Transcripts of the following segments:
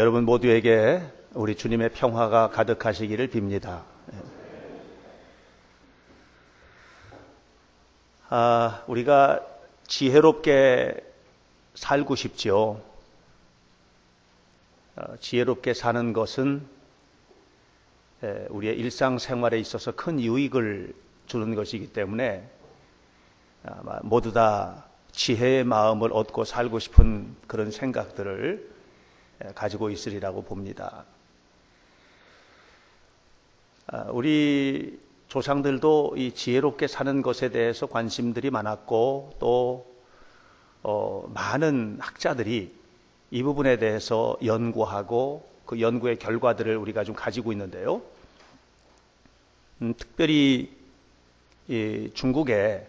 여러분 모두에게 우리 주님의 평화가 가득하시기를 빕니다. 우리가 지혜롭게 살고 싶지요. 지혜롭게 사는 것은 우리의 일상생활에 있어서 큰 유익을 주는 것이기 때문에 모두 다 지혜의 마음을 얻고 살고 싶은 그런 생각들을 가지고 있으리라고 봅니다. 우리 조상들도 이 지혜롭게 사는 것에 대해서 관심들이 많았고 또 많은 학자들이 이 부분에 대해서 연구하고 그 연구의 결과들을 우리가 좀 가지고 있는데요. 특별히 중국의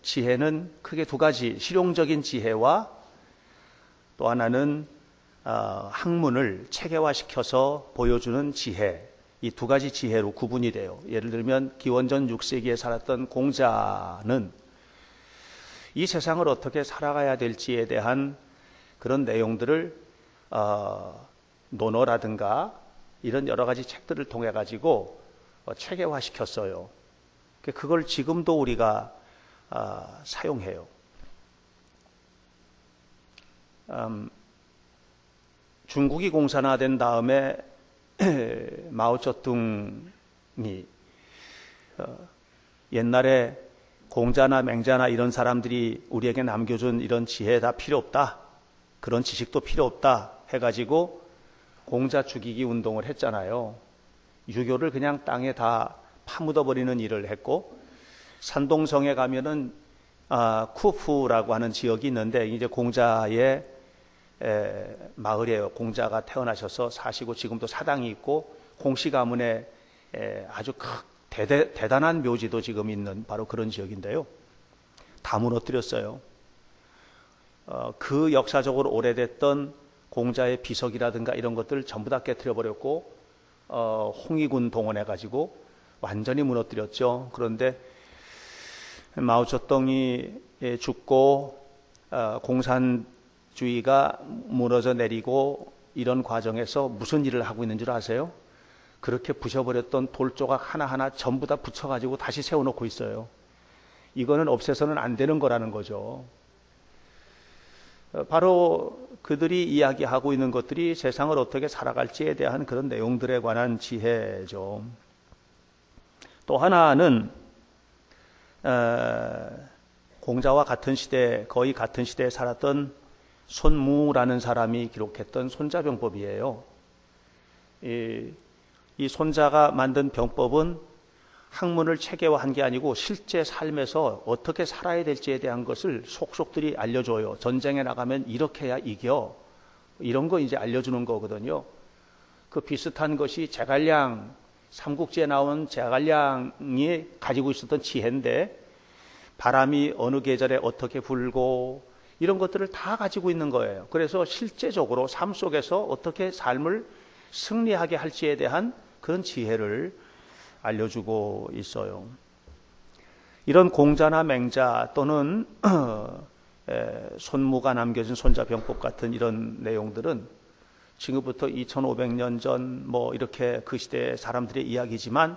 지혜는 크게 두 가지, 실용적인 지혜와 또 하나는 학문을 체계화시켜서 보여주는 지혜, 이 두 가지 지혜로 구분이 돼요. 예를 들면 기원전 6세기에 살았던 공자는 이 세상을 어떻게 살아가야 될지에 대한 그런 내용들을 논어라든가 이런 여러 가지 책들을 통해 가지고 체계화시켰어요. 그걸 지금도 우리가 사용해요. 중국이 공산화된 다음에 마오쩌둥이 옛날에 공자나 맹자나 이런 사람들이 우리에게 남겨준 이런 지혜 다 필요 없다, 그런 지식도 필요 없다 해가지고 공자 죽이기 운동을 했잖아요. 유교를 그냥 땅에 다 파묻어버리는 일을 했고, 산동성에 가면은 쿠푸라고 하는 지역이 있는데 이제 공자의 마을이에요. 공자가 태어나셔서 사시고 지금도 사당이 있고 공씨 가문에 아주 대단한 묘지도 지금 있는 바로 그런 지역인데요. 다 무너뜨렸어요. 그 역사적으로 오래됐던 공자의 비석이라든가 이런 것들 전부 다 깨트려버렸고 홍익군 동원해가지고 완전히 무너뜨렸죠. 그런데 마오쩌둥이 죽고 공산주의가 무너져 내리고 이런 과정에서 무슨 일을 하고 있는 줄 아세요? 그렇게 부셔버렸던 돌조각 하나하나 전부 다 붙여가지고 다시 세워놓고 있어요. 이거는 없애서는 안 되는 거라는 거죠. 바로 그들이 이야기하고 있는 것들이 세상을 어떻게 살아갈지에 대한 그런 내용들에 관한 지혜죠. 또 하나는 공자와 같은 시대, 거의 같은 시대에 살았던 손무라는 사람이 기록했던 손자병법이에요. 이 손자가 만든 병법은 학문을 체계화한 게 아니고 실제 삶에서 어떻게 살아야 될지에 대한 것을 속속들이 알려줘요. 전쟁에 나가면 이렇게 해야 이겨. 이런 거 이제 알려주는 거거든요. 그 비슷한 것이 제갈량, 삼국지에 나온 제갈량이 가지고 있었던 지혜인데 바람이 어느 계절에 어떻게 불고 이런 것들을 다 가지고 있는 거예요. 그래서 실제적으로 삶 속에서 어떻게 삶을 승리하게 할지에 대한 그런 지혜를 알려주고 있어요. 이런 공자나 맹자 또는 손무가 남겨진 손자병법 같은 이런 내용들은 지금부터 2500년 전 뭐 이렇게 그 시대의 사람들의 이야기지만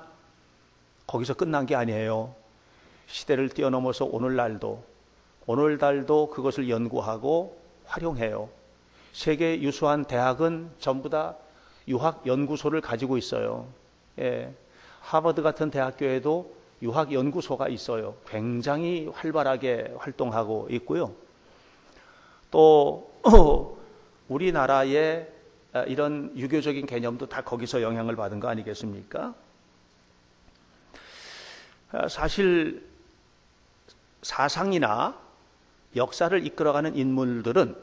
거기서 끝난 게 아니에요. 시대를 뛰어넘어서 오늘날도 그것을 연구하고 활용해요. 세계 유수한 대학은 전부 다 유학연구소를 가지고 있어요. 하버드 같은 대학교에도 유학연구소가 있어요. 굉장히 활발하게 활동하고 있고요. 또 우리나라의 이런 유교적인 개념도 다 거기서 영향을 받은 거 아니겠습니까? 사실 사상이나 역사를 이끌어가는 인물들은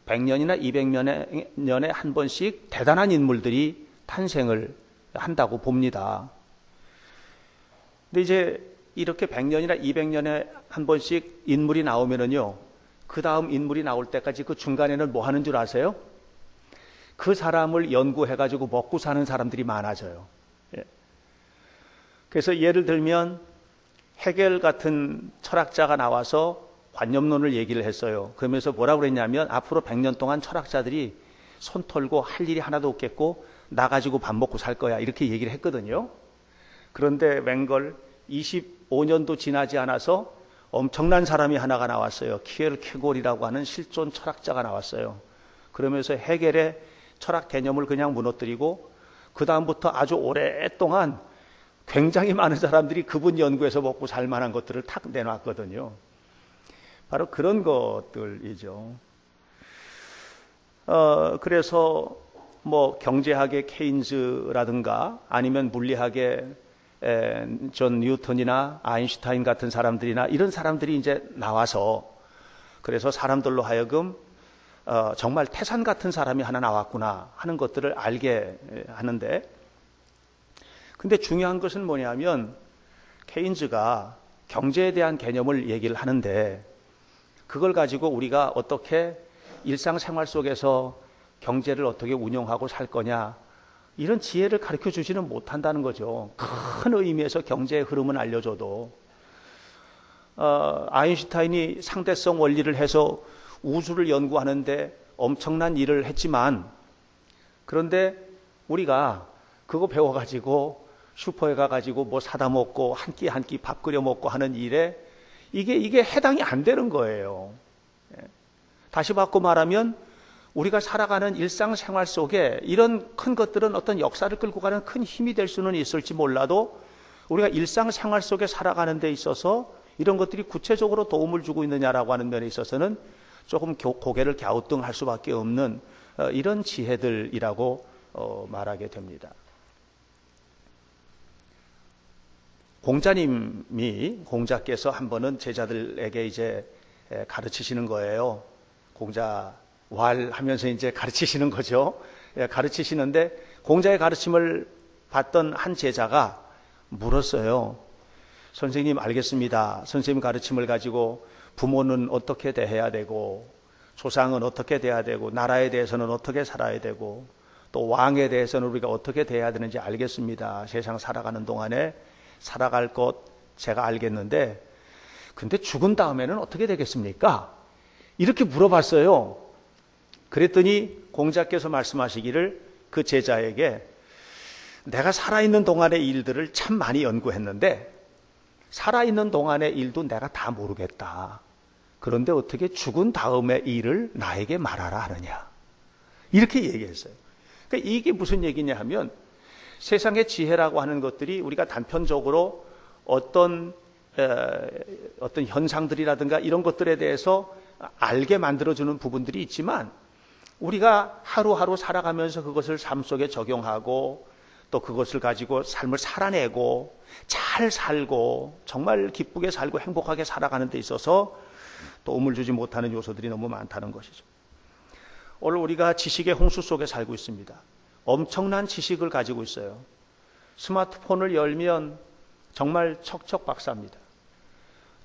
100년이나 200년에 한 번씩 대단한 인물들이 탄생을 한다고 봅니다. 근데 이제 이렇게 100년이나 200년에 한 번씩 인물이 나오면은요, 그 다음 인물이 나올 때까지 그 중간에는 뭐 하는 줄 아세요? 그 사람을 연구해가지고 먹고 사는 사람들이 많아져요. 그래서 예를 들면 헤겔 같은 철학자가 나와서 관념론을 얘기를 했어요. 그러면서 뭐라고 그랬냐면 앞으로 100년 동안 철학자들이 손 털고 할 일이 하나도 없겠고 나 가지고 밥 먹고 살 거야 이렇게 얘기를 했거든요. 그런데 웬걸 25년도 지나지 않아서 엄청난 사람이 하나가 나왔어요. 키엘케고르라고 하는 실존 철학자가 나왔어요. 그러면서 해겔의 철학 개념을 그냥 무너뜨리고 그 다음부터 아주 오랫동안 굉장히 많은 사람들이 그분 연구에서 먹고 살 만한 것들을 탁 내놨거든요. 바로 그런 것들이죠. 그래서 뭐 경제학의 케인즈라든가 아니면 물리학의 존 뉴턴이나 아인슈타인 같은 사람들이나 이런 사람들이 이제 나와서 그래서 사람들로 하여금 정말 태산 같은 사람이 하나 나왔구나 하는 것들을 알게 하는데, 근데 중요한 것은 뭐냐면 케인즈가 경제에 대한 개념을 얘기를 하는데 그걸 가지고 우리가 어떻게 일상생활 속에서 경제를 어떻게 운영하고 살 거냐 이런 지혜를 가르쳐 주지는 못한다는 거죠. 큰 의미에서 경제의 흐름은 알려줘도 아인슈타인이 상대성 원리를 해서 우주를 연구하는데 엄청난 일을 했지만 그런데 우리가 그거 배워가지고 슈퍼에 가가지고 뭐 사다 먹고 한 끼 한 끼 밥 끓여 먹고 하는 일에 이게 해당이 안 되는 거예요. 다시 바꿔 말하면 우리가 살아가는 일상생활 속에 이런 큰 것들은 어떤 역사를 끌고 가는 큰 힘이 될 수는 있을지 몰라도 우리가 일상생활 속에 살아가는 데 있어서 이런 것들이 구체적으로 도움을 주고 있느냐라고 하는 면에 있어서는 조금 고개를 갸우뚱할 수밖에 없는 이런 지혜들이라고 말하게 됩니다. 공자께서 한 번은 제자들에게 이제 가르치시는 거예요. 공자왈 하면서 이제 가르치시는 거죠. 가르치시는데 공자의 가르침을 받던 한 제자가 물었어요. 선생님 알겠습니다. 선생님 가르침을 가지고 부모는 어떻게 대해야 되고 조상은 어떻게 대해야 되고 나라에 대해서는 어떻게 살아야 되고 또 왕에 대해서는 우리가 어떻게 대해야 되는지 알겠습니다. 세상 살아가는 동안에 살아갈 것 제가 알겠는데 근데 죽은 다음에는 어떻게 되겠습니까? 이렇게 물어봤어요. 그랬더니 공자께서 말씀하시기를 그 제자에게 내가 살아있는 동안의 일들을 참 많이 연구했는데 살아있는 동안의 일도 내가 다 모르겠다. 그런데 어떻게 죽은 다음의 일을 나에게 말하라 하느냐. 이렇게 얘기했어요. 그러니까 이게 무슨 얘기냐 하면 세상의 지혜라고 하는 것들이 우리가 단편적으로 어떤 현상들이라든가 이런 것들에 대해서 알게 만들어주는 부분들이 있지만 우리가 하루하루 살아가면서 그것을 삶 속에 적용하고 또 그것을 가지고 삶을 살아내고 잘 살고 정말 기쁘게 살고 행복하게 살아가는 데 있어서 도움을 주지 못하는 요소들이 너무 많다는 것이죠. 오늘 우리가 지식의 홍수 속에 살고 있습니다. 엄청난 지식을 가지고 있어요. 스마트폰을 열면 정말 척척박사입니다.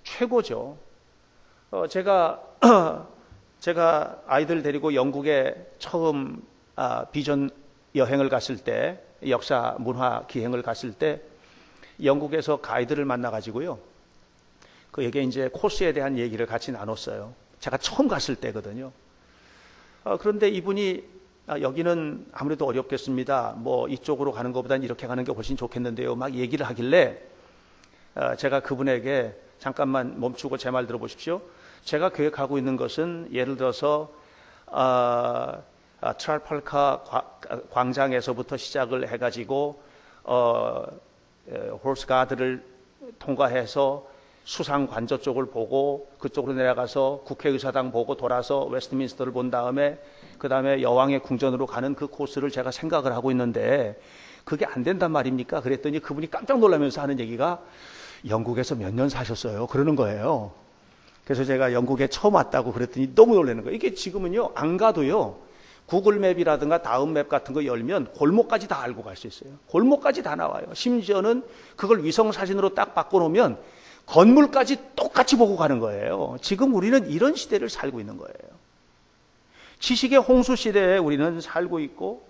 최고죠. 제가 아이들 데리고 영국에 처음 비전 여행을 갔을 때 역사 문화 기행을 갔을 때 영국에서 가이드를 만나가지고요. 그에게 이제 코스에 대한 얘기를 같이 나눴어요. 제가 처음 갔을 때거든요. 그런데 이분이 여기는 아무래도 어렵겠습니다. 뭐 이쪽으로 가는 것보다는 이렇게 가는 게 훨씬 좋겠는데요. 막 얘기를 하길래 제가 그분에게 잠깐만 멈추고 제 말 들어보십시오. 제가 계획하고 있는 것은 예를 들어서 트랄팔카 광장에서부터 시작을 해가지고 홀스 가드를 통과해서 수상 관저 쪽을 보고 그쪽으로 내려가서 국회의사당 보고 돌아서 웨스트민스터를 본 다음에 그 다음에 여왕의 궁전으로 가는 그 코스를 제가 생각을 하고 있는데 그게 안 된단 말입니까? 그랬더니 그분이 깜짝 놀라면서 하는 얘기가 영국에서 몇 년 사셨어요? 그러는 거예요. 그래서 제가 영국에 처음 왔다고 그랬더니 너무 놀라는 거예요. 이게 지금은요 안 가도요 구글맵이라든가 다음맵 같은 거 열면 골목까지 다 알고 갈 수 있어요. 골목까지 다 나와요. 심지어는 그걸 위성사진으로 딱 바꿔놓으면 건물까지 똑같이 보고 가는 거예요. 지금 우리는 이런 시대를 살고 있는 거예요. 지식의 홍수 시대에 우리는 살고 있고,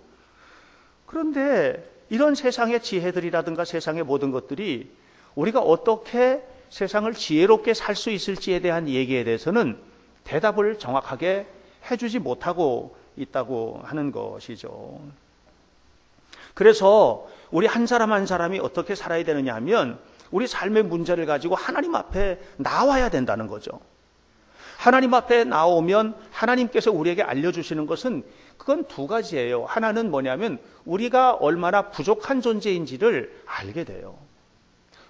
그런데 이런 세상의 지혜들이라든가 세상의 모든 것들이 우리가 어떻게 세상을 지혜롭게 살 수 있을지에 대한 얘기에 대해서는 대답을 정확하게 해주지 못하고 있다고 하는 것이죠. 그래서 우리 한 사람 한 사람이 어떻게 살아야 되느냐 하면 우리 삶의 문제를 가지고 하나님 앞에 나와야 된다는 거죠. 하나님 앞에 나오면 하나님께서 우리에게 알려주시는 것은 그건 두 가지예요. 하나는 뭐냐면 우리가 얼마나 부족한 존재인지를 알게 돼요.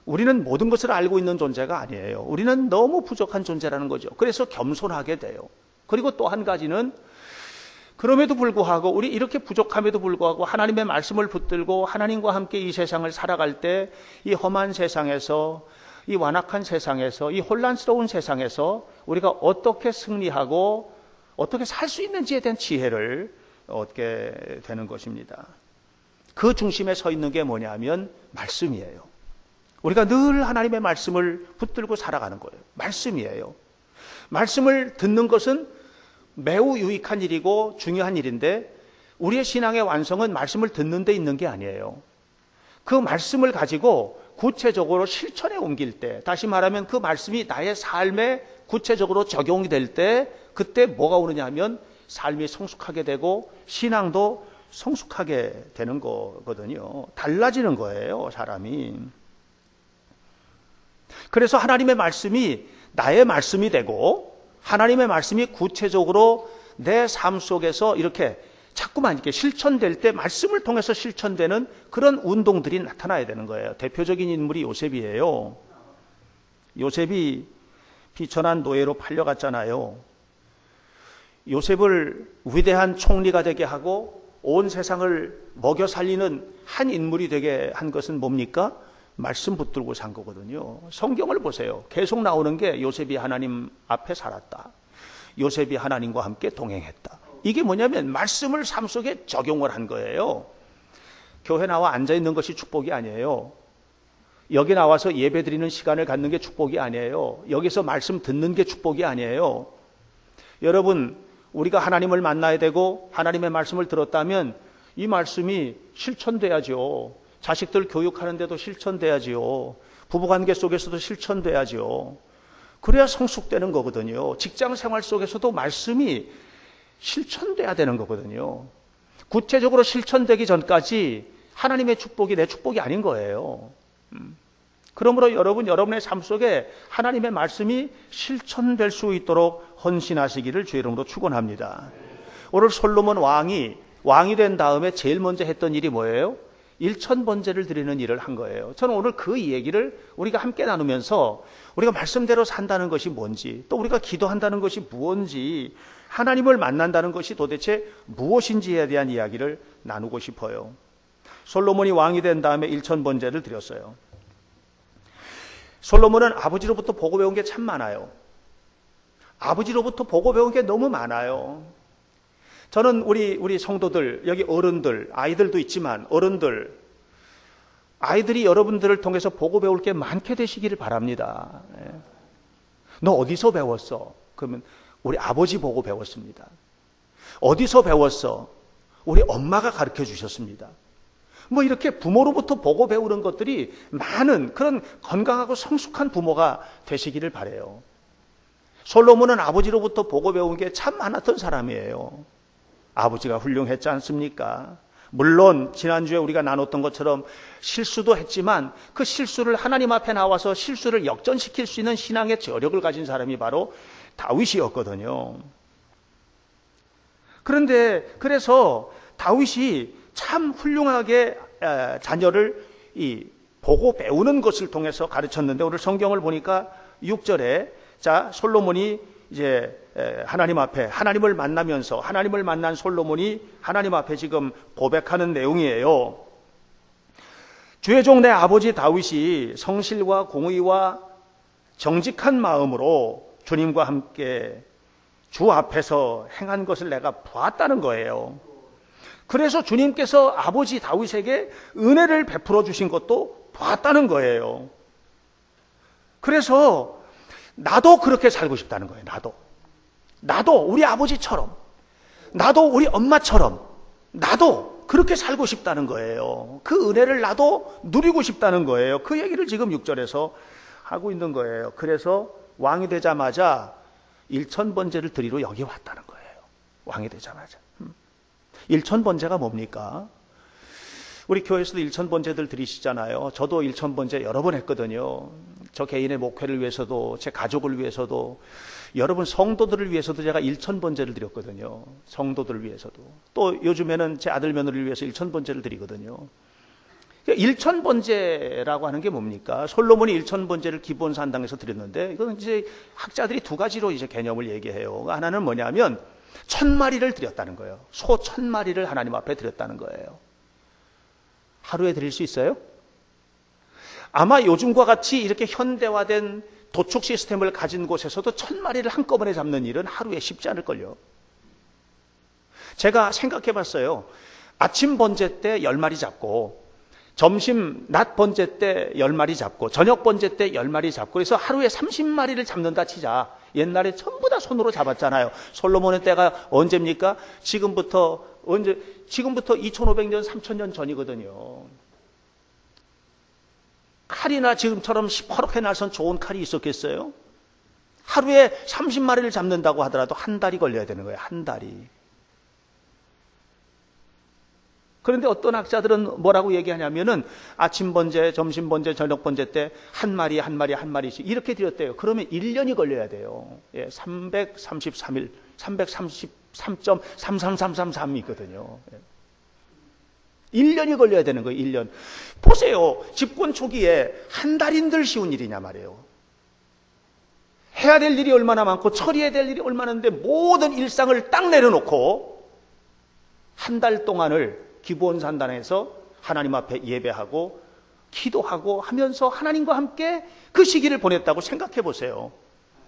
우리는 모든 것을 알고 있는 존재가 아니에요. 우리는 너무 부족한 존재라는 거죠. 그래서 겸손하게 돼요. 그리고 또 한 가지는 그럼에도 불구하고 우리 이렇게 부족함에도 불구하고 하나님의 말씀을 붙들고 하나님과 함께 이 세상을 살아갈 때 이 험한 세상에서, 이 완악한 세상에서, 이 혼란스러운 세상에서 우리가 어떻게 승리하고 어떻게 살 수 있는지에 대한 지혜를 얻게 되는 것입니다. 그 중심에 서 있는 게 뭐냐면 말씀이에요. 우리가 늘 하나님의 말씀을 붙들고 살아가는 거예요. 말씀이에요. 말씀을 듣는 것은 매우 유익한 일이고 중요한 일인데 우리의 신앙의 완성은 말씀을 듣는 데 있는 게 아니에요. 그 말씀을 가지고 구체적으로 실천에 옮길 때, 다시 말하면 그 말씀이 나의 삶에 구체적으로 적용이 될 때 그때 뭐가 오느냐 하면 삶이 성숙하게 되고 신앙도 성숙하게 되는 거거든요. 달라지는 거예요, 사람이. 그래서 하나님의 말씀이 나의 말씀이 되고 하나님의 말씀이 구체적으로 내 삶 속에서 이렇게 자꾸만 이렇게 실천될 때 말씀을 통해서 실천되는 그런 운동들이 나타나야 되는 거예요. 대표적인 인물이 요셉이에요. 요셉이 비천한 노예로 팔려갔잖아요. 요셉을 위대한 총리가 되게 하고 온 세상을 먹여 살리는 한 인물이 되게 한 것은 뭡니까? 말씀 붙들고 산 거거든요. 성경을 보세요. 계속 나오는 게 요셉이 하나님 앞에 살았다. 요셉이 하나님과 함께 동행했다. 이게 뭐냐면 말씀을 삶 속에 적용을 한 거예요. 교회 나와 앉아있는 것이 축복이 아니에요. 여기 나와서 예배 드리는 시간을 갖는 게 축복이 아니에요. 여기서 말씀 듣는 게 축복이 아니에요. 여러분, 우리가 하나님을 만나야 되고 하나님의 말씀을 들었다면 이 말씀이 실천돼야죠. 자식들 교육하는 데도 실천돼야지요. 부부관계 속에서도 실천돼야지요. 그래야 성숙되는 거거든요. 직장 생활 속에서도 말씀이 실천돼야 되는 거거든요. 구체적으로 실천되기 전까지 하나님의 축복이 내 축복이 아닌 거예요. 그러므로 여러분의 삶 속에 하나님의 말씀이 실천될 수 있도록 헌신하시기를 주의 이름으로 축원합니다. 오늘 솔로몬 왕이 된 다음에 제일 먼저 했던 일이 뭐예요? 일천번제를 드리는 일을 한 거예요. 저는 오늘 그 얘기를 우리가 함께 나누면서 우리가 말씀대로 산다는 것이 뭔지, 또 우리가 기도한다는 것이 무엇인지, 하나님을 만난다는 것이 도대체 무엇인지에 대한 이야기를 나누고 싶어요. 솔로몬이 왕이 된 다음에 일천번제를 드렸어요. 솔로몬은 아버지로부터 보고 배운 게 참 많아요. 아버지로부터 보고 배운 게 너무 많아요. 저는 우리 성도들, 여기 어른들, 아이들도 있지만 어른들, 아이들이 여러분들을 통해서 보고 배울 게 많게 되시기를 바랍니다. 너 어디서 배웠어? 그러면 우리 아버지 보고 배웠습니다. 어디서 배웠어? 우리 엄마가 가르쳐 주셨습니다. 뭐 이렇게 부모로부터 보고 배우는 것들이 많은 그런 건강하고 성숙한 부모가 되시기를 바라요. 솔로몬은 아버지로부터 보고 배운 게 참 많았던 사람이에요. 아버지가 훌륭했지 않습니까? 물론 지난주에 우리가 나눴던 것처럼 실수도 했지만 그 실수를 하나님 앞에 나와서 실수를 역전시킬 수 있는 신앙의 저력을 가진 사람이 바로 다윗이었거든요. 그래서 다윗이 참 훌륭하게 자녀를 보고 배우는 것을 통해서 가르쳤는데 오늘 성경을 보니까 6절에 자 솔로몬이 이제 하나님 앞에 하나님을 만나면서 하나님을 만난 솔로몬이 하나님 앞에 지금 고백하는 내용이에요. 주의 종 내 아버지 다윗이 성실과 공의와 정직한 마음으로 주님과 함께 주 앞에서 행한 것을 내가 보았다는 거예요. 그래서 주님께서 아버지 다윗에게 은혜를 베풀어 주신 것도 보았다는 거예요. 그래서 나도 그렇게 살고 싶다는 거예요. 나도 우리 아버지처럼, 나도 우리 엄마처럼, 나도 그렇게 살고 싶다는 거예요. 그 은혜를 나도 누리고 싶다는 거예요. 그 얘기를 지금 6절에서 하고 있는 거예요. 그래서 왕이 되자마자 일천번제를 드리러 여기 왔다는 거예요. 왕이 되자마자. 일천번제가 뭡니까? 우리 교회에서도 일천번제들 드리시잖아요. 저도 일천번제 여러 번 했거든요. 저 개인의 목회를 위해서도, 제 가족을 위해서도, 여러분 성도들을 위해서도 제가 일천번제를 드렸거든요. 성도들을 위해서도. 또 요즘에는 제 아들 며느리를 위해서 일천번제를 드리거든요. 일천번제라고 하는 게 뭡니까? 솔로몬이 일천번제를 기본 산당에서 드렸는데, 이건 이제 학자들이 두 가지로 이제 개념을 얘기해요. 하나는 뭐냐면 1000마리를 드렸다는 거예요. 소 1000마리를 하나님 앞에 드렸다는 거예요. 하루에 드릴 수 있어요? 아마 요즘과 같이 이렇게 현대화된 도축 시스템을 가진 곳에서도 1000마리를 한꺼번에 잡는 일은 하루에 쉽지 않을걸요. 제가 생각해 봤어요. 아침 번제 때 10마리 잡고, 점심, 낮 번제 때 10마리 잡고, 저녁 번제 때 10마리 잡고, 그래서 하루에 30마리를 잡는다 치자. 옛날에 전부 다 손으로 잡았잖아요. 솔로몬의 때가 언제입니까? 지금부터 2500년, 3000년 전이거든요. 칼이나 지금처럼 시퍼렇게 날선 좋은 칼이 있었겠어요? 하루에 30마리를 잡는다고 하더라도 한 달이 걸려야 되는 거예요. 한 달이. 그런데 어떤 학자들은 뭐라고 얘기하냐면은 아침 번제, 점심 번제, 저녁 번제 때 한 마리씩 이렇게 드렸대요. 그러면 1년이 걸려야 돼요. 예, 333일, 333.33333이 있거든요. 예. 1년이 걸려야 되는 거예요. 1년. 보세요. 집권 초기에 한 달인들 쉬운 일이냐 말이에요. 해야 될 일이 얼마나 많고 처리해야 될 일이 얼마나 많은데 모든 일상을 딱 내려놓고 한 달 동안을 기본 산단에서 하나님 앞에 예배하고 기도하고 하면서 하나님과 함께 그 시기를 보냈다고 생각해 보세요.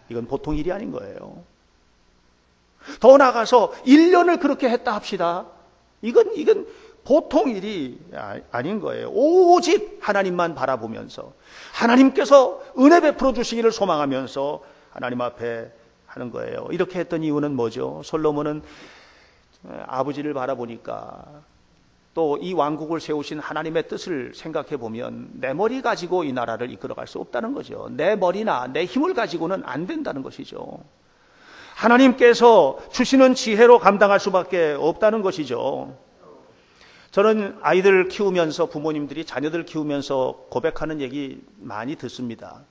이건 보통 일이 아닌 거예요. 더 나아가서 1년을 그렇게 했다 합시다. 이건 보통 일이 아닌 거예요. 오직 하나님만 바라보면서 하나님께서 은혜 베풀어 주시기를 소망하면서 하나님 앞에 하는 거예요. 이렇게 했던 이유는 뭐죠? 솔로몬은 아버지를 바라보니까 또 이 왕국을 세우신 하나님의 뜻을 생각해 보면 내 머리 가지고 이 나라를 이끌어갈 수 없다는 거죠. 내 머리나 내 힘을 가지고는 안 된다는 것이죠. 하나님께서 주시는 지혜로 감당할 수밖에 없다는 것이죠. 저는 아이들 키우면서 부모님들이 자녀들 키우면서 고백하는 얘기 많이 듣습니다.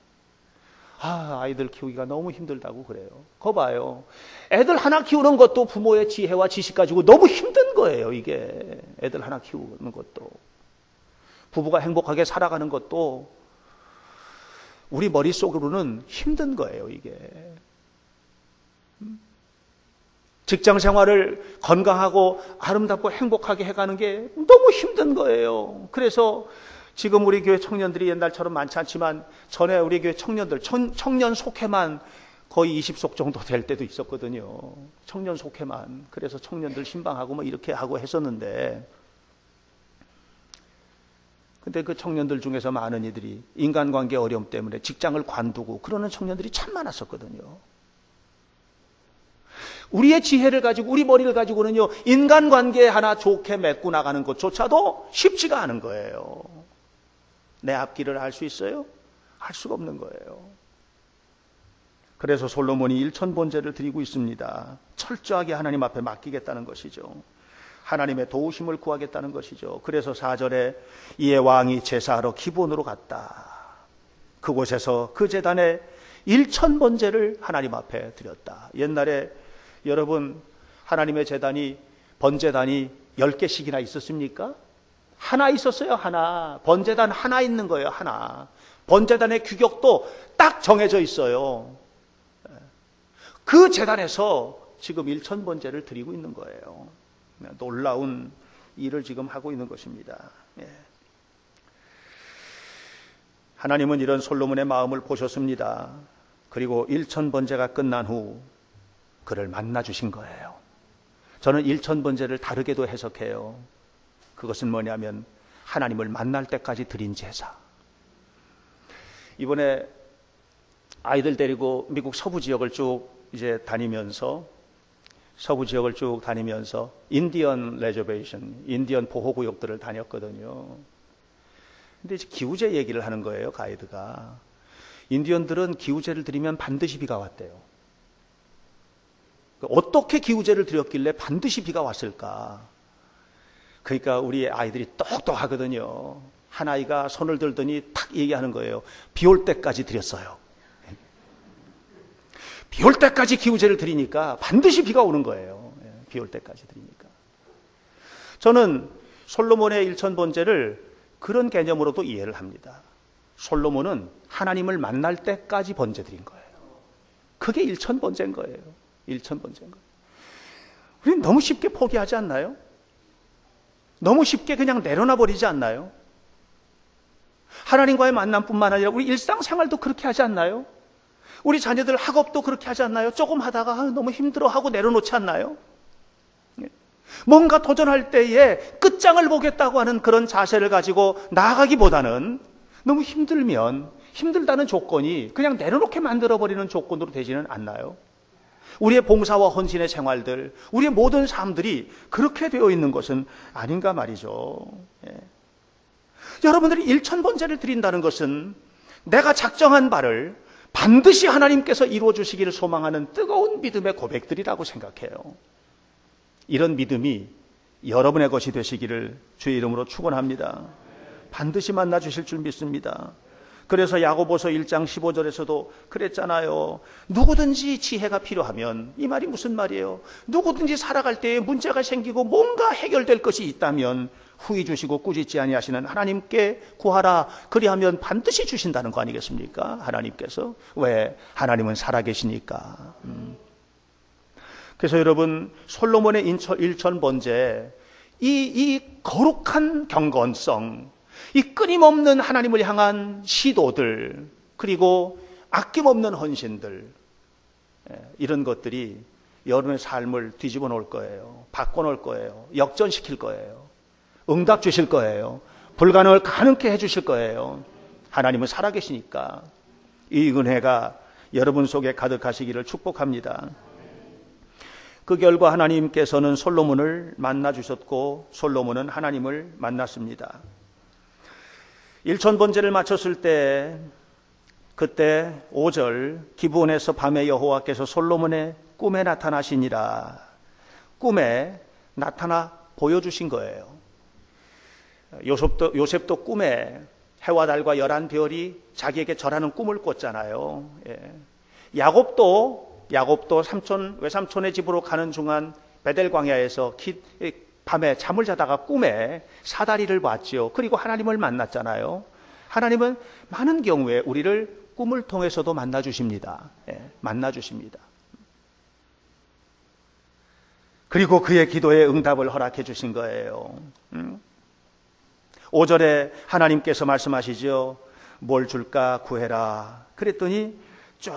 아이들 키우기가 너무 힘들다고 그래요. 거 봐요. 애들 하나 키우는 것도 부모의 지혜와 지식 가지고 너무 힘든 거예요, 이게. 애들 하나 키우는 것도. 부부가 행복하게 살아가는 것도 우리 머릿속으로는 힘든 거예요, 이게. 직장 생활을 건강하고 아름답고 행복하게 해가는 게 너무 힘든 거예요. 그래서 지금 우리 교회 청년들이 옛날처럼 많지 않지만 전에 우리 교회 청년들, 청년 속회만 거의 20속 정도 될 때도 있었거든요. 청년 속회만. 그래서 청년들 신방하고 뭐 이렇게 하고 했었는데, 근데 그 청년들 중에서 많은 이들이 인간관계 어려움 때문에 직장을 관두고 그러는 청년들이 참 많았었거든요. 우리의 지혜를 가지고 우리 머리를 가지고는요, 인간관계 하나 좋게 맺고 나가는 것조차도 쉽지가 않은 거예요. 내 앞길을 알 수 있어요? 알 수가 없는 거예요. 그래서 솔로몬이 일천번제를 드리고 있습니다. 철저하게 하나님 앞에 맡기겠다는 것이죠. 하나님의 도우심을 구하겠다는 것이죠. 그래서 4절에 이에 왕이 제사하러 기본으로 갔다. 그곳에서 그 제단에 일천번제를 하나님 앞에 드렸다. 옛날에 여러분 하나님의 제단이 번제단이 10개씩이나 있었습니까? 하나 있었어요. 하나. 번제단 하나 있는 거예요. 하나. 번제단의 규격도 딱 정해져 있어요. 그 제단에서 지금 일천번제를 드리고 있는 거예요. 놀라운 일을 지금 하고 있는 것입니다. 하나님은 이런 솔로몬의 마음을 보셨습니다. 그리고 일천번제가 끝난 후 그를 만나 주신 거예요. 저는 일천번제를 다르게도 해석해요. 그것은 뭐냐면 하나님을 만날 때까지 드린 제사. 이번에 아이들 데리고 미국 서부 지역을 쭉 이제 다니면서 인디언 레저베이션, 인디언 보호구역들을 다녔거든요. 근데 이제 기후제 얘기를 하는 거예요, 가이드가. 인디언들은 기우제를 드리면 반드시 비가 왔대요. 어떻게 기우제를 드렸길래 반드시 비가 왔을까? 그러니까 우리 아이들이 똑똑하거든요. 한 아이가 손을 들더니 탁 얘기하는 거예요. 비 올 때까지 드렸어요. 비 올 때까지 기우제를 드리니까 반드시 비가 오는 거예요. 비 올 때까지 드리니까. 저는 솔로몬의 일천번제를 그런 개념으로도 이해를 합니다. 솔로몬은 하나님을 만날 때까지 번제 드린 거예요. 그게 일천번제인 거예요. 일천번제인 거예요. 우리는 너무 쉽게 포기하지 않나요? 너무 쉽게 그냥 내려놔 버리지 않나요? 하나님과의 만남뿐만 아니라 우리 일상생활도 그렇게 하지 않나요? 우리 자녀들 학업도 그렇게 하지 않나요? 조금 하다가 너무 힘들어하고 내려놓지 않나요? 뭔가 도전할 때에 끝장을 보겠다고 하는 그런 자세를 가지고 나아가기보다는 너무 힘들면 힘들다는 조건이 그냥 내려놓게 만들어버리는 조건으로 되지는 않나요? 우리의 봉사와 헌신의 생활들, 우리의 모든 삶들이 그렇게 되어 있는 것은 아닌가 말이죠. 여러분들이 일천번제를 드린다는 것은 내가 작정한 바를 반드시 하나님께서 이루어 주시기를 소망하는 뜨거운 믿음의 고백들이라고 생각해요. 이런 믿음이 여러분의 것이 되시기를 주의 이름으로 축원합니다. 반드시 만나 주실 줄 믿습니다. 그래서 야고보서 1장 15절에서도 그랬잖아요. 누구든지 지혜가 필요하면, 이 말이 무슨 말이에요? 누구든지 살아갈 때에 문제가 생기고 뭔가 해결될 것이 있다면 후히 주시고 꾸짖지 아니하시는 하나님께 구하라. 그리하면 반드시 주신다는 거 아니겠습니까? 하나님께서. 왜? 하나님은 살아계시니까. 그래서 여러분, 솔로몬의 일천번제, 이 거룩한 경건성, 이 끊임없는 하나님을 향한 시도들, 그리고 아낌없는 헌신들, 이런 것들이 여러분의 삶을 뒤집어 놓을 거예요. 바꿔 놓을 거예요. 역전시킬 거예요. 응답 주실 거예요. 불가능을 가능케 해 주실 거예요. 하나님은 살아계시니까 이 은혜가 여러분 속에 가득하시기를 축복합니다. 그 결과 하나님께서는 솔로몬을 만나 주셨고 솔로몬은 하나님을 만났습니다. 일천번제를 마쳤을 때 그때 5절 기브온에서 밤에 여호와께서 솔로몬의 꿈에 나타나시니라. 꿈에 나타나 보여주신 거예요. 요셉도 꿈에 해와 달과 11별이 자기에게 절하는 꿈을 꿨잖아요. 야곱도 외삼촌의 집으로 가는 중간 베델 광야에서 밤에 잠을 자다가 꿈에 사다리를 봤죠. 그리고 하나님을 만났잖아요. 하나님은 많은 경우에 우리를 꿈을 통해서도 만나주십니다. 만나주십니다. 그리고 그의 기도에 응답을 허락해 주신 거예요. 5절에 하나님께서 말씀하시죠. 뭘 줄까 구해라. 그랬더니 쭉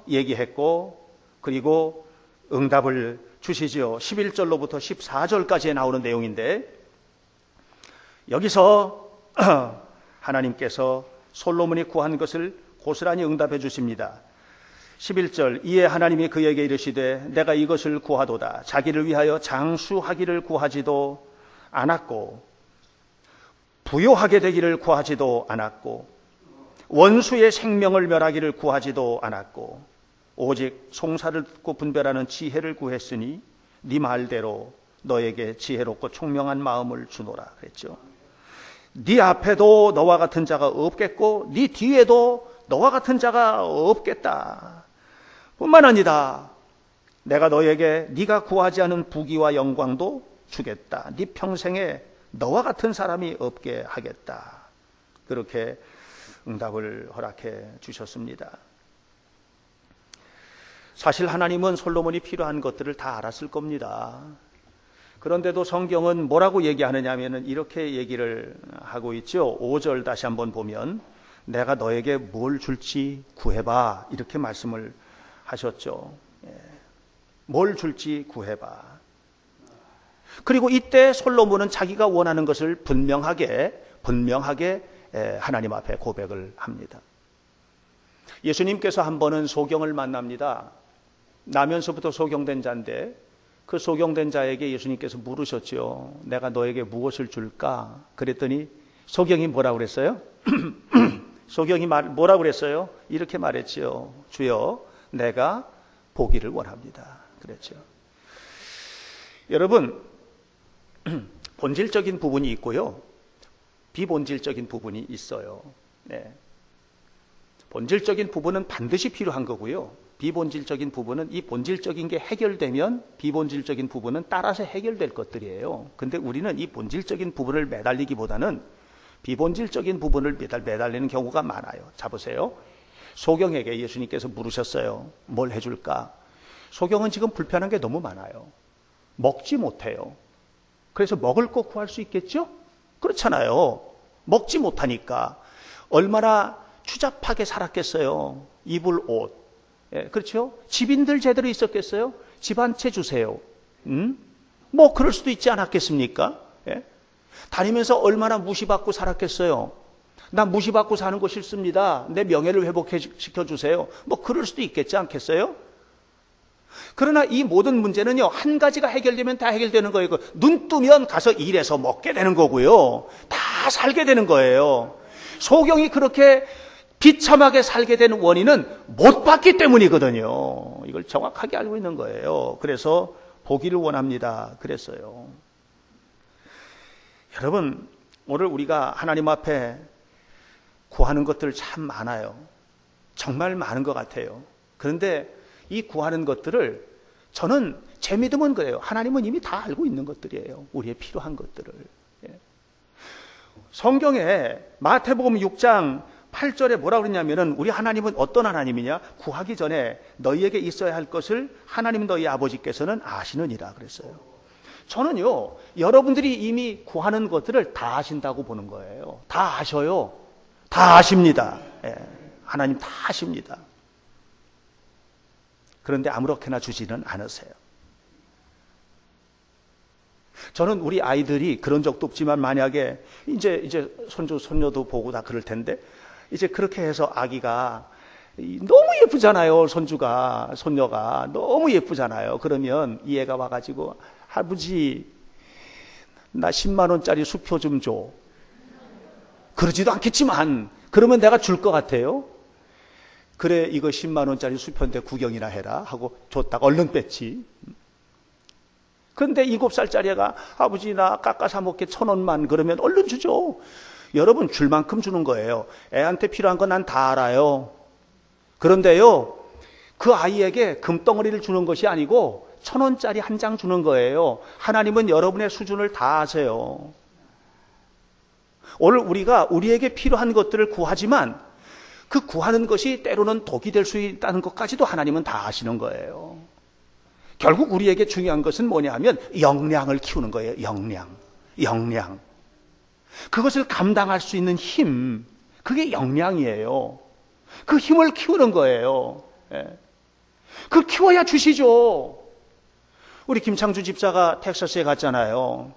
얘기했고 그리고 응답을 주시죠. 11절로부터 14절까지에 나오는 내용인데 여기서 하나님께서 솔로몬이 구한 것을 고스란히 응답해 주십니다. 11절 이에 하나님이 그에게 이르시되 내가 이것을 구하도다. 자기를 위하여 장수하기를 구하지도 않았고 부요하게 되기를 구하지도 않았고 원수의 생명을 멸하기를 구하지도 않았고 오직 송사를 듣고 분별하는 지혜를 구했으니 네 말대로 너에게 지혜롭고 총명한 마음을 주노라 그랬죠. 네 앞에도 너와 같은 자가 없겠고 네 뒤에도 너와 같은 자가 없겠다. 뿐만 아니라 내가 너에게 네가 구하지 않은 부귀와 영광도 주겠다. 네 평생에 너와 같은 사람이 없게 하겠다. 그렇게 응답을 허락해 주셨습니다. 사실 하나님은 솔로몬이 필요한 것들을 다 알았을 겁니다. 그런데도 성경은 뭐라고 얘기하느냐 하면 이렇게 얘기를 하고 있죠. 5절 다시 한번 보면 내가 너에게 뭘 줄지 구해봐. 이렇게 말씀을 하셨죠. 뭘 줄지 구해봐. 그리고 이때 솔로몬은 자기가 원하는 것을 분명하게 하나님 앞에 고백을 합니다. 예수님께서 한 번은 소경을 만납니다. 나면서부터 소경된 자인데 그 소경된 자에게 예수님께서 물으셨죠. 내가 너에게 무엇을 줄까? 그랬더니 소경이 뭐라고 그랬어요? 소경이 뭐라고 그랬어요? 이렇게 말했죠. 주여, 내가 보기를 원합니다. 그랬죠. 여러분, 본질적인 부분이 있고요. 비본질적인 부분이 있어요. 네. 본질적인 부분은 반드시 필요한 거고요. 비본질적인 부분은 이 본질적인 게 해결되면 비본질적인 부분은 따라서 해결될 것들이에요. 근데 우리는 이 본질적인 부분을 매달리기보다는 비본질적인 부분을 매달리는 경우가 많아요. 자, 보세요. 소경에게 예수님께서 물으셨어요. 뭘 해줄까? 소경은 지금 불편한 게 너무 많아요. 먹지 못해요. 그래서 먹을 거 구할 수 있겠죠? 그렇잖아요. 먹지 못하니까 얼마나 추잡하게 살았겠어요. 입을 옷. 예, 그렇죠? 집인들 제대로 있었겠어요? 집 한 채 주세요. 뭐 그럴 수도 있지 않았겠습니까? 예? 다니면서 얼마나 무시받고 살았겠어요? 나 무시받고 사는 거 싫습니다. 내 명예를 회복시켜 주세요. 뭐 그럴 수도 있겠지 않겠어요? 그러나 이 모든 문제는요, 한 가지가 해결되면 다 해결되는 거예요. 눈 뜨면 가서 일해서 먹게 되는 거고요. 다 살게 되는 거예요. 소경이 그렇게 비참하게 살게 된 원인은 못 받기 때문이거든요. 이걸 정확하게 알고 있는 거예요. 그래서 보기를 원합니다. 그랬어요. 여러분, 오늘 우리가 하나님 앞에 구하는 것들 참 많아요. 정말 많은 것 같아요. 그런데 이 구하는 것들을 저는 제 믿음은 그래요. 하나님은 이미 다 알고 있는 것들이에요. 우리의 필요한 것들을. 성경에 마태복음 6장 8절에 뭐라고 그러냐면은 우리 하나님은 어떤 하나님이냐? 구하기 전에 너희에게 있어야 할 것을 하나님 너희 아버지께서는 아시느니라 그랬어요. 저는요, 여러분들이 이미 구하는 것들을 다 아신다고 보는 거예요. 다 아셔요. 다 아십니다. 예, 하나님 다 아십니다. 그런데 아무렇게나 주지는 않으세요. 저는 우리 아이들이 그런 적도 없지만 만약에 이제 손주, 손녀도 보고 다 그럴 텐데 이제 그렇게 해서 아기가 너무 예쁘잖아요. 손녀가 너무 예쁘잖아요. 그러면 이 애가 와가지고 아버지 나 10만 원짜리 수표 좀 줘. 그러지도 않겠지만 그러면 내가 줄 것 같아요. 그래 이거 10만 원짜리 수표인데 구경이나 해라 하고 줬다가 얼른 뺐지. 그런데 7살짜리 애가 아버지 나 깎아 사 먹게 1,000원만 그러면 얼른 주죠. 여러분 줄 만큼 주는 거예요. 애한테 필요한 건 난 다 알아요. 그런데요 그 아이에게 금덩어리를 주는 것이 아니고 1,000원짜리 한 장 주는 거예요. 하나님은 여러분의 수준을 다 아세요. 오늘 우리가 우리에게 필요한 것들을 구하지만 그 구하는 것이 때로는 독이 될 수 있다는 것까지도 하나님은 다 아시는 거예요. 결국 우리에게 중요한 것은 뭐냐 하면 역량을 키우는 거예요. 역량. 그것을 감당할 수 있는 힘, 그게 역량이에요. 그 힘을 키우는 거예요. 예. 그걸 키워야 주시죠. 우리 김창주 집사가 텍사스에 갔잖아요.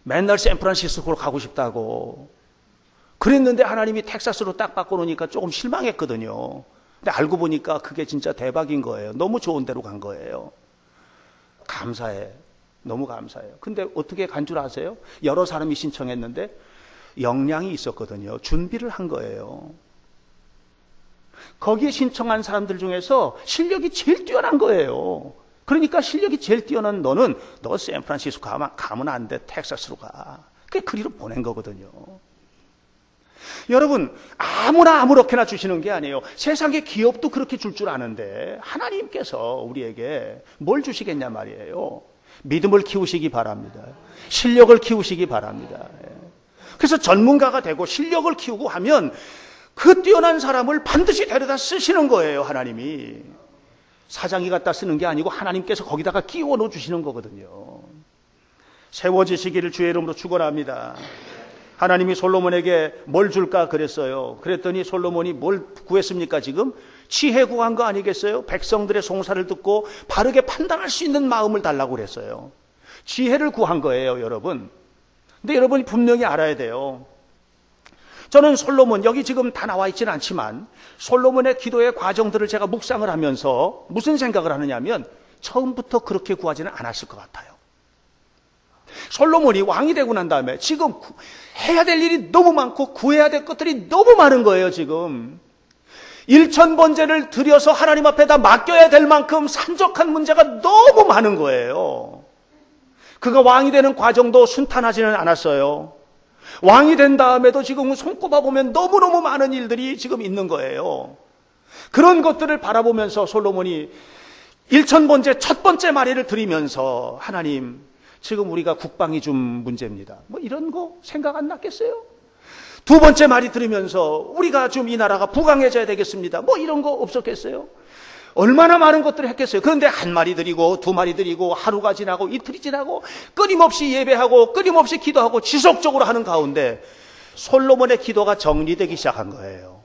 맨날 샌프란시스코로 가고 싶다고. 그랬는데 하나님이 텍사스로 딱 바꿔놓으니까 조금 실망했거든요. 근데 알고 보니까 그게 진짜 대박인 거예요. 너무 좋은 데로 간 거예요. 감사해. 너무 감사해요. 근데 어떻게 간 줄 아세요? 여러 사람이 신청했는데 역량이 있었거든요. 준비를 한 거예요. 거기에 신청한 사람들 중에서 실력이 제일 뛰어난 거예요. 그러니까 실력이 제일 뛰어난 너 샌프란시스코 가면 안 돼. 텍사스로 가. 그게 그리로 보낸 거거든요. 여러분 아무나 아무렇게나 주시는 게 아니에요. 세상의 기업도 그렇게 줄 줄 아는데 하나님께서 우리에게 뭘 주시겠냐 말이에요. 믿음을 키우시기 바랍니다. 실력을 키우시기 바랍니다. 그래서 전문가가 되고 실력을 키우고 하면 그 뛰어난 사람을 반드시 데려다 쓰시는 거예요. 하나님이. 사장이 갖다 쓰는 게 아니고 하나님께서 거기다가 끼워 넣어주시는 거거든요. 세워지시기를 주의 이름으로 축원합니다. 하나님이 솔로몬에게 뭘 줄까 그랬어요. 그랬더니 솔로몬이 뭘 구했습니까 지금? 지혜 구한 거 아니겠어요? 백성들의 송사를 듣고 바르게 판단할 수 있는 마음을 달라고 그랬어요. 지혜를 구한 거예요, 여러분. 근데 여러분이 분명히 알아야 돼요. 저는 솔로몬, 여기 지금 다 나와 있지는 않지만 솔로몬의 기도의 과정들을 제가 묵상을 하면서 무슨 생각을 하느냐 하면 처음부터 그렇게 구하지는 않았을 것 같아요. 솔로몬이 왕이 되고 난 다음에 지금 해야 될 일이 너무 많고 구해야 될 것들이 너무 많은 거예요, 지금. 일천번제를 드려서 하나님 앞에다 맡겨야 될 만큼 산적한 문제가 너무 많은 거예요. 그가 왕이 되는 과정도 순탄하지는 않았어요. 왕이 된 다음에도 지금 손꼽아 보면 너무너무 많은 일들이 지금 있는 거예요. 그런 것들을 바라보면서 솔로몬이 일천번제 첫 번째 마리를 드리면서 하나님, 지금 우리가 국방이 좀 문제입니다. 뭐 이런 거 생각 안 났겠어요? 두 번째 마리 들으면서 우리가 좀 이 나라가 부강해져야 되겠습니다. 뭐 이런 거 없었겠어요? 얼마나 많은 것들을 했겠어요? 그런데 한 마리 드리고 두 마리 드리고 하루가 지나고 이틀이 지나고 끊임없이 예배하고 끊임없이 기도하고 지속적으로 하는 가운데 솔로몬의 기도가 정리되기 시작한 거예요.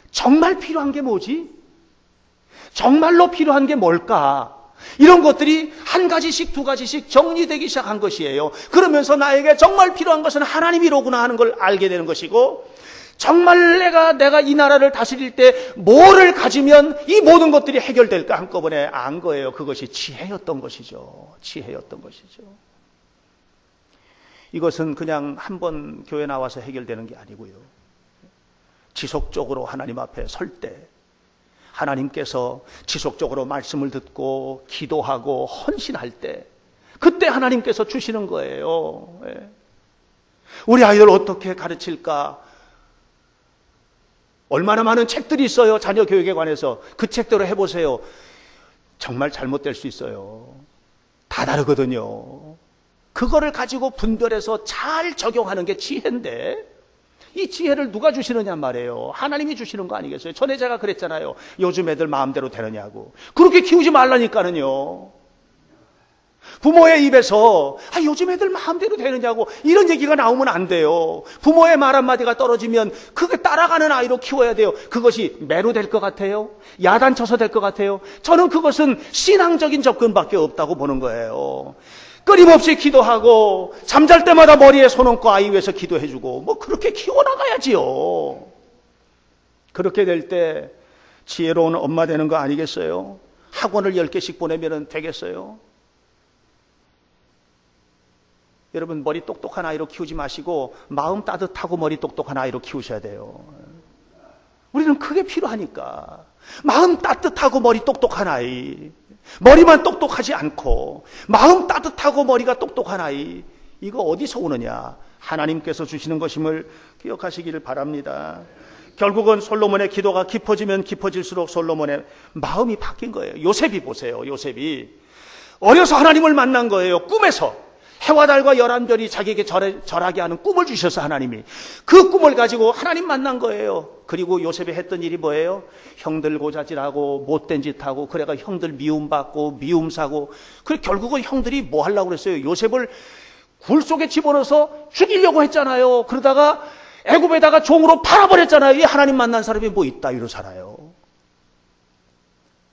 정말 필요한 게 뭐지? 정말로 필요한 게 뭘까? 이런 것들이 한 가지씩 두 가지씩 정리되기 시작한 것이에요. 그러면서 나에게 정말 필요한 것은 하나님이로구나 하는 걸 알게 되는 것이고, 정말 내가 이 나라를 다스릴 때 뭐를 가지면 이 모든 것들이 해결될까 한꺼번에 안 거예요. 그것이 지혜였던 것이죠. 지혜였던 것이죠. 이것은 그냥 한 번 교회 나와서 해결되는 게 아니고요. 지속적으로 하나님 앞에 설 때 하나님께서 지속적으로 말씀을 듣고 기도하고 헌신할 때 그때 하나님께서 주시는 거예요. 우리 아이들 어떻게 가르칠까? 얼마나 많은 책들이 있어요. 자녀 교육에 관해서. 그 책대로 해보세요. 정말 잘못될 수 있어요. 다 다르거든요. 그거를 가지고 분별해서 잘 적용하는 게 지혜인데 이 지혜를 누가 주시느냐 말이에요. 하나님이 주시는 거 아니겠어요? 전에 제가 그랬잖아요. 요즘 애들 마음대로 되느냐고. 그렇게 키우지 말라니까는요. 부모의 입에서 요즘 애들 마음대로 되느냐고 이런 얘기가 나오면 안 돼요. 부모의 말 한마디가 떨어지면 그게 따라가는 아이로 키워야 돼요. 그것이 매로 될 것 같아요? 야단쳐서 될 것 같아요? 저는 그것은 신앙적인 접근밖에 없다고 보는 거예요. 끊임없이 기도하고 잠잘 때마다 머리에 손 얹고 아이 위해서 기도해주고 뭐 그렇게 키워나가야지요. 그렇게 될 때 지혜로운 엄마 되는 거 아니겠어요? 학원을 10개씩 보내면 되겠어요? 여러분, 머리 똑똑한 아이로 키우지 마시고 마음 따뜻하고 머리 똑똑한 아이로 키우셔야 돼요. 우리는 그게 필요하니까. 마음 따뜻하고 머리 똑똑한 아이, 머리만 똑똑하지 않고 마음 따뜻하고 머리가 똑똑한 아이, 이거 어디서 오느냐? 하나님께서 주시는 것임을 기억하시기를 바랍니다. 결국은 솔로몬의 기도가 깊어지면 깊어질수록 솔로몬의 마음이 바뀐 거예요. 요셉이 보세요. 요셉이 어려서 하나님을 만난 거예요. 꿈에서 해와 달과 11별이 자기에게 절하게 하는 꿈을 주셔서 하나님이 그 꿈을 가지고 하나님 만난 거예요. 그리고 요셉이 했던 일이 뭐예요? 형들 고자질하고 못된 짓하고 그래가 형들 미움받고 미움사고, 그래 결국은 형들이 뭐 하려고 그랬어요? 요셉을 굴 속에 집어넣어서 죽이려고 했잖아요. 그러다가 애굽에다가 종으로 팔아버렸잖아요. 이 하나님 만난 사람이 뭐 이따위로 살아요.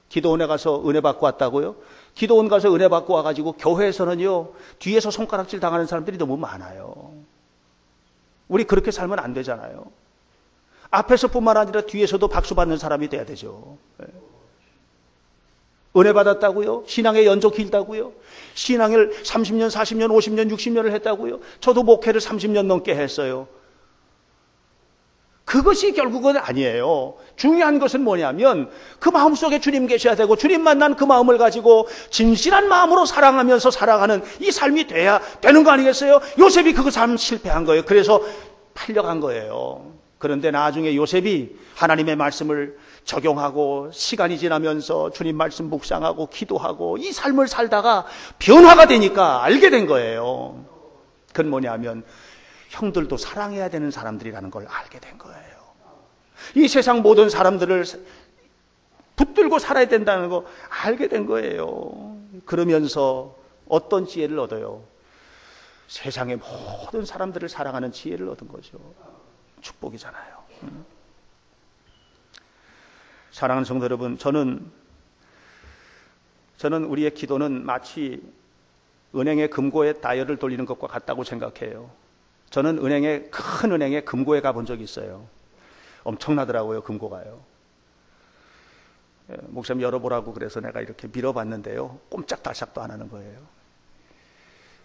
기도원에 가서 은혜 받고 왔다고요? 기도원 가서 은혜 받고 와가지고 교회에서는요, 뒤에서 손가락질 당하는 사람들이 너무 많아요. 우리 그렇게 살면 안 되잖아요. 앞에서뿐만 아니라 뒤에서도 박수 받는 사람이 돼야 되죠. 은혜 받았다고요? 신앙의 연속 길다고요? 신앙을 30년, 40년, 50년, 60년을 했다고요? 저도 목회를 30년 넘게 했어요. 그것이 결국은 아니에요. 중요한 것은 뭐냐면 그 마음속에 주님 계셔야 되고 주님 만난 그 마음을 가지고 진실한 마음으로 사랑하면서 살아가는 이 삶이 돼야 되는 거 아니겠어요? 요셉이 그 삶 실패한 거예요. 그래서 팔려간 거예요. 그런데 나중에 요셉이 하나님의 말씀을 적용하고 시간이 지나면서 주님 말씀 묵상하고 기도하고 이 삶을 살다가 변화가 되니까 알게 된 거예요. 그건 뭐냐면 형들도 사랑해야 되는 사람들이라는 걸 알게 된 거예요. 이 세상 모든 사람들을 붙들고 살아야 된다는 거 알게 된 거예요. 그러면서 어떤 지혜를 얻어요? 세상의 모든 사람들을 사랑하는 지혜를 얻은 거죠. 축복이잖아요. 사랑하는 성도 여러분, 저는 우리의 기도는 마치 은행의 금고에 다이얼을 돌리는 것과 같다고 생각해요. 저는 큰 은행에 금고에 가본 적이 있어요. 엄청나더라고요, 금고가요. 목사님 열어보라고 그래서 내가 이렇게 밀어봤는데요. 꼼짝달싹도 안 하는 거예요.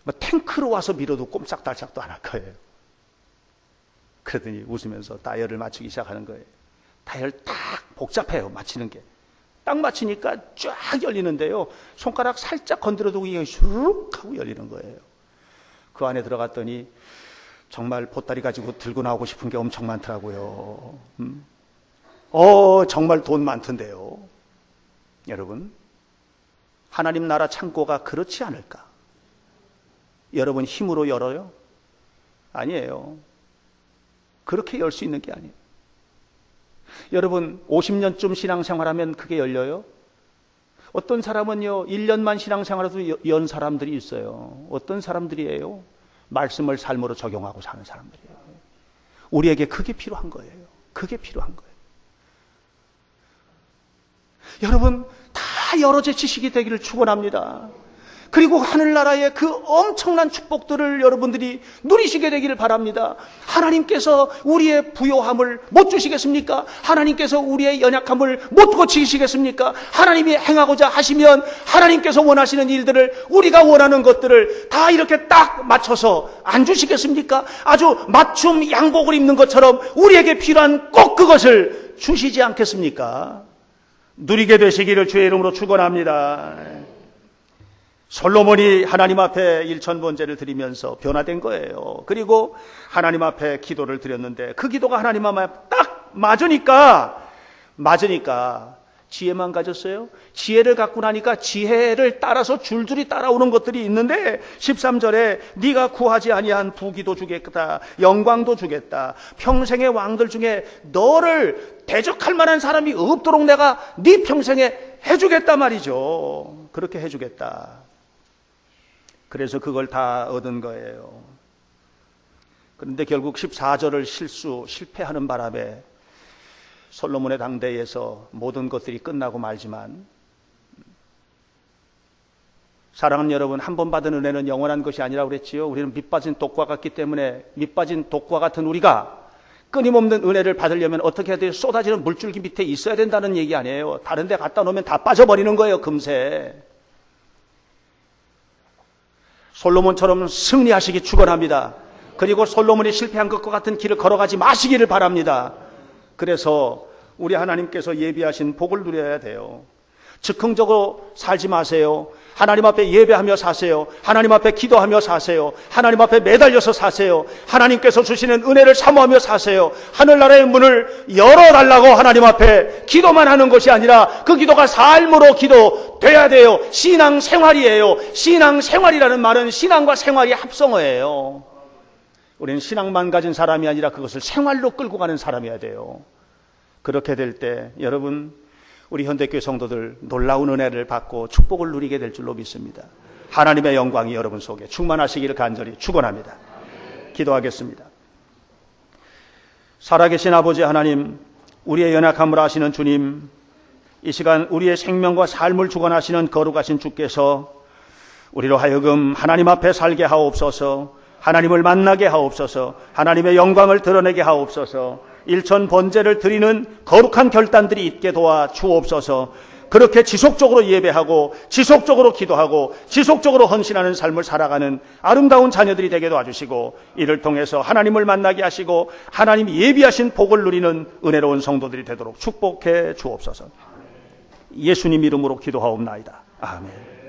뭐 탱크로 와서 밀어도 꼼짝달싹도 안 할 거예요. 그러더니 웃으면서 다이얼을 맞추기 시작하는 거예요. 다이얼 딱 복잡해요. 맞추는 게. 딱 맞추니까 쫙 열리는데요. 손가락 살짝 건드려도 이게 슈룩 하고 열리는 거예요. 그 안에 들어갔더니 정말 보따리 가지고 들고 나오고 싶은 게 엄청 많더라고요. 정말 돈 많던데요. 여러분, 하나님 나라 창고가 그렇지 않을까? 여러분 힘으로 열어요? 아니에요. 그렇게 열 수 있는 게 아니에요. 여러분 50년쯤 신앙생활하면 그게 열려요? 어떤 사람은요 1년만 신앙생활해도 연 사람들이 있어요. 어떤 사람들이에요? 말씀을 삶으로 적용하고 사는 사람들이에요. 우리에게 그게 필요한 거예요. 그게 필요한 거예요. 여러분 다 여러 제 지식이 되기를 축원합니다. 그리고 하늘나라의 그 엄청난 축복들을 여러분들이 누리시게 되기를 바랍니다. 하나님께서 우리의 부요함을 못 주시겠습니까? 하나님께서 우리의 연약함을 못 고치시겠습니까? 하나님이 행하고자 하시면 하나님께서 원하시는 일들을, 우리가 원하는 것들을 다 이렇게 딱 맞춰서 안 주시겠습니까? 아주 맞춤 양복을 입는 것처럼 우리에게 필요한 꼭 그것을 주시지 않겠습니까? 누리게 되시기를 주의 이름으로 축원합니다. 솔로몬이 하나님 앞에 일천번제를 드리면서 변화된 거예요. 그리고 하나님 앞에 기도를 드렸는데 그 기도가 하나님 앞에 딱 맞으니까 지혜만 가졌어요. 지혜를 갖고 나니까 지혜를 따라서 줄줄이 따라오는 것들이 있는데 13절에 네가 구하지 아니한 부귀도 주겠다, 영광도 주겠다, 평생의 왕들 중에 너를 대적할 만한 사람이 없도록 내가 네 평생에 해주겠다 말이죠. 그렇게 해주겠다. 그래서 그걸 다 얻은 거예요. 그런데 결국 14절을 실패하는 바람에 솔로몬의 당대에서 모든 것들이 끝나고 말지만, 사랑하는 여러분, 한 번 받은 은혜는 영원한 것이 아니라고 그랬지요. 우리는 밑빠진 독과 같기 때문에 밑빠진 독과 같은 우리가 끊임없는 은혜를 받으려면 어떻게 해야 돼요? 쏟아지는 물줄기 밑에 있어야 된다는 얘기 아니에요. 다른 데 갖다 놓으면 다 빠져버리는 거예요, 금세. 솔로몬처럼 승리하시기 축원합니다. 그리고 솔로몬이 실패한 것과 같은 길을 걸어가지 마시기를 바랍니다. 그래서 우리 하나님께서 예비하신 복을 누려야 돼요. 즉흥적으로 살지 마세요. 하나님 앞에 예배하며 사세요. 하나님 앞에 기도하며 사세요. 하나님 앞에 매달려서 사세요. 하나님께서 주시는 은혜를 사모하며 사세요. 하늘나라의 문을 열어달라고 하나님 앞에 기도만 하는 것이 아니라 그 기도가 삶으로 기도돼야 돼요. 신앙생활이에요. 신앙생활이라는 말은 신앙과 생활이 합성어예요. 우리는 신앙만 가진 사람이 아니라 그것을 생활로 끌고 가는 사람이어야 돼요. 그렇게 될 때 여러분, 우리 현대교회 성도들 놀라운 은혜를 받고 축복을 누리게 될 줄로 믿습니다. 하나님의 영광이 여러분 속에 충만하시기를 간절히 축원합니다. 기도하겠습니다. 살아계신 아버지 하나님, 우리의 연약함을 아시는 주님, 이 시간 우리의 생명과 삶을 주관하시는 거룩하신 주께서 우리로 하여금 하나님 앞에 살게 하옵소서, 하나님을 만나게 하옵소서, 하나님의 영광을 드러내게 하옵소서, 일천 번제를 드리는 거룩한 결단들이 있게 도와 주옵소서. 그렇게 지속적으로 예배하고 지속적으로 기도하고 지속적으로 헌신하는 삶을 살아가는 아름다운 자녀들이 되게 도와주시고, 이를 통해서 하나님을 만나게 하시고 하나님이 예비하신 복을 누리는 은혜로운 성도들이 되도록 축복해 주옵소서. 예수님 이름으로 기도하옵나이다. 아멘.